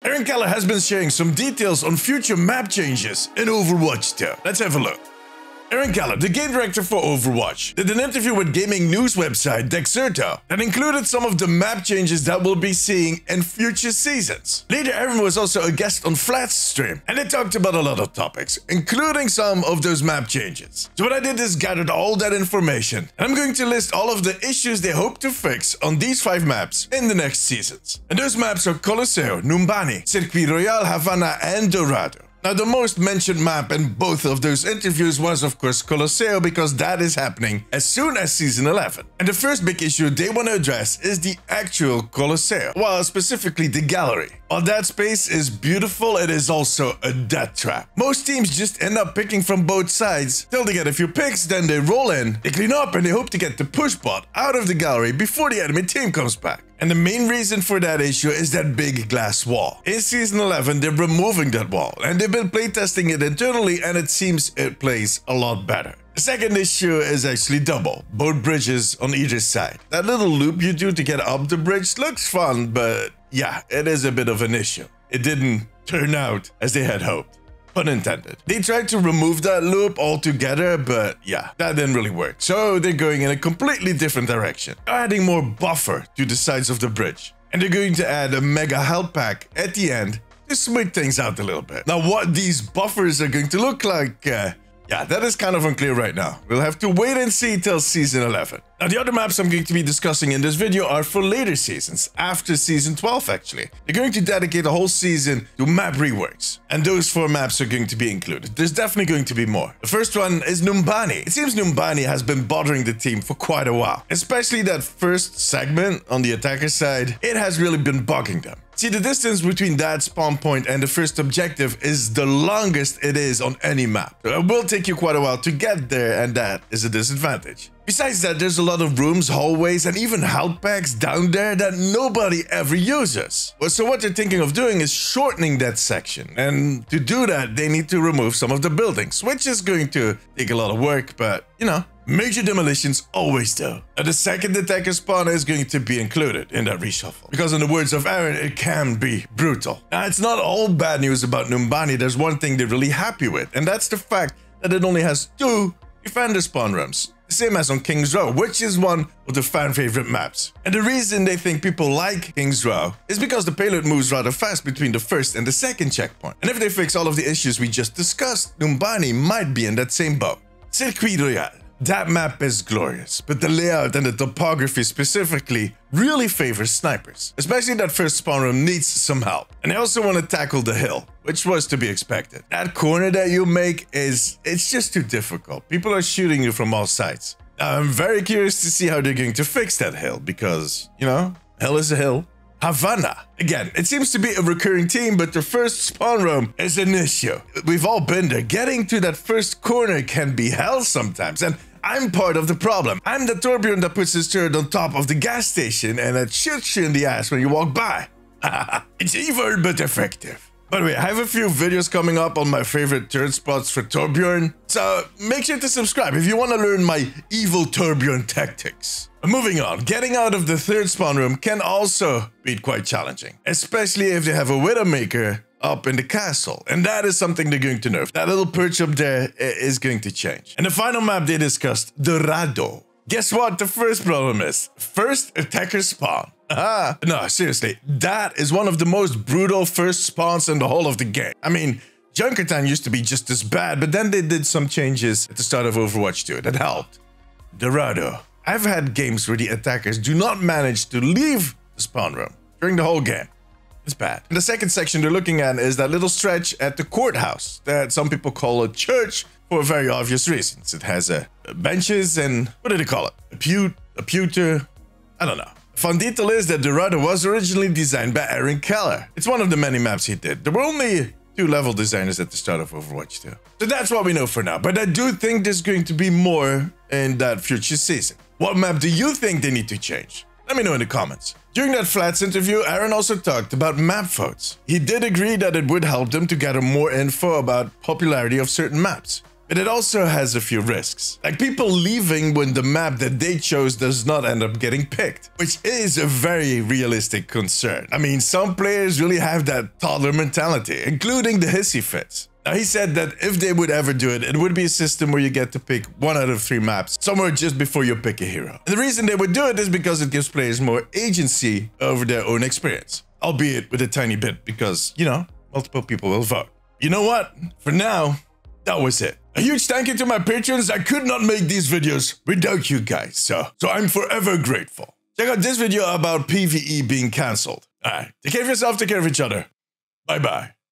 Aaron Keller has been sharing some details on future map changes in Overwatch 2. Let's have a look. Aaron Keller, the game director for Overwatch, did an interview with gaming news website Dexerto that included some of the map changes that we'll be seeing in future seasons. Later, Aaron was also a guest on Flat's stream, and they talked about a lot of topics, including some of those map changes. So what I did is gathered all that information, and I'm going to list all of the issues they hope to fix on these 5 maps in the next seasons. And those maps are Colosseo, Numbani, Circuit Royale, Havana, and Dorado. Now, the most mentioned map in both of those interviews was, of course, Colosseo, because that is happening as soon as Season 11. And the first big issue they want to address is the actual Colosseo, well, specifically the gallery. While that space is beautiful, it is also a death trap. Most teams just end up picking from both sides till they get a few picks, then they roll in, they clean up, and they hope to get the push bot out of the gallery before the enemy team comes back. And the main reason for that issue is that big glass wall. In Season 11, they're removing that wall, and they've been playtesting it internally, and it seems it plays a lot better. The second issue is actually double, both bridges on either side. That little loop you do to get up the bridge looks fun, but yeah, it is a bit of an issue. It didn't turn out as they had hoped. Pun intended. They tried to remove that loop altogether, but yeah, that didn't really work. So they're going in a completely different direction, adding more buffer to the sides of the bridge. And they're going to add a mega health pack at the end to smooth things out a little bit. Now, what these buffers are going to look like, yeah, that is kind of unclear right now. We'll have to wait and see till Season 11. Now, the other maps I'm going to be discussing in this video are for later seasons, after Season 12 actually. They're going to dedicate a whole season to map reworks, and those 4 maps are going to be included. There's definitely going to be more. The first one is Numbani. It seems Numbani has been bothering the team for quite a while, especially that first segment on the attacker side. It has really been bugging them. See, the distance between that spawn point and the first objective is the longest it is on any map. So it will take you quite a while to get there, and that is a disadvantage. Besides that, there's a lot of rooms, hallways, and even health packs down there that nobody ever uses. Well, so what they're thinking of doing is shortening that section, and to do that, they need to remove some of the buildings, which is going to take a lot of work, but, you know, major demolitions always do. Now, the second attacker spawn is going to be included in that reshuffle, because in the words of Aaron, it can be brutal. Now, it's not all bad news about Numbani. There's one thing they're really happy with, and that's the fact that it only has 2 defender spawn rooms. Same as on King's Row, which is one of the fan favorite maps. And the reason they think people like King's Row is because the payload moves rather fast between the first and the second checkpoint. And if they fix all of the issues we just discussed, Numbani might be in that same boat. Circuit Royale. That map is glorious, but the layout and the topography specifically really favors snipers. Especially that first spawn room needs some help. And they also want to tackle the hill, which was to be expected. That corner that you make it's just too difficult. People are shooting you from all sides. Now, I'm very curious to see how they're going to fix that hill because, you know, hell is a hill. Havana. Again, it seems to be a recurring theme, but the first spawn room is an issue. We've all been there. Getting to that first corner can be hell sometimes, and I'm part of the problem. I'm the tourbillon that puts his turret on top of the gas station and it shoots you in the ass when you walk by. It's evil but effective. By the way, I have a few videos coming up on my favorite turret spots for tourbillon, so make sure to subscribe if you want to learn my evil tourbillon tactics. Moving on, getting out of the third spawn room can also be quite challenging, especially if they have a Widowmaker up in the castle, and that is something they're going to nerf. That little perch up there is going to change. And the final map they discussed, Dorado. Guess what the first problem is? First attacker spawn. No, seriously, that is one of the most brutal first spawns in the whole of the game. I mean, Junkertown used to be just as bad, but then they did some changes at the start of Overwatch 2 that helped. Dorado. I've had games where the attackers do not manage to leave the spawn room during the whole game. It's bad. And the second section they're looking at is that little stretch at the courthouse that some people call a church for very obvious reasons. It has benches and, what do they call it? A pewter, I don't know. Fun detail is that Dorado was originally designed by Aaron Keller. It's one of the many maps he did. There were only 2 level designers at the start of Overwatch 2. So that's what we know for now, but I do think there's going to be more in that future season. What map do you think they need to change? Let me know in the comments. During that Flats interview, Aaron also talked about map votes. He did agree that it would help them to gather more info about popularity of certain maps. But it also has a few risks, like people leaving when the map that they chose does not end up getting picked, which is a very realistic concern. I mean, some players really have that toddler mentality, including the hissy fits. Now, he said that if they would ever do it, it would be a system where you get to pick 1 out of 3 maps, somewhere just before you pick a hero. And the reason they would do it is because it gives players more agency over their own experience, albeit with a tiny bit, because, you know, multiple people will vote. You know what? For now, that was it. A huge thank you to my patrons. I could not make these videos without you guys, so I'm forever grateful. Check out this video about PvE being cancelled. Alright, take care of yourself, take care of each other. Bye-bye.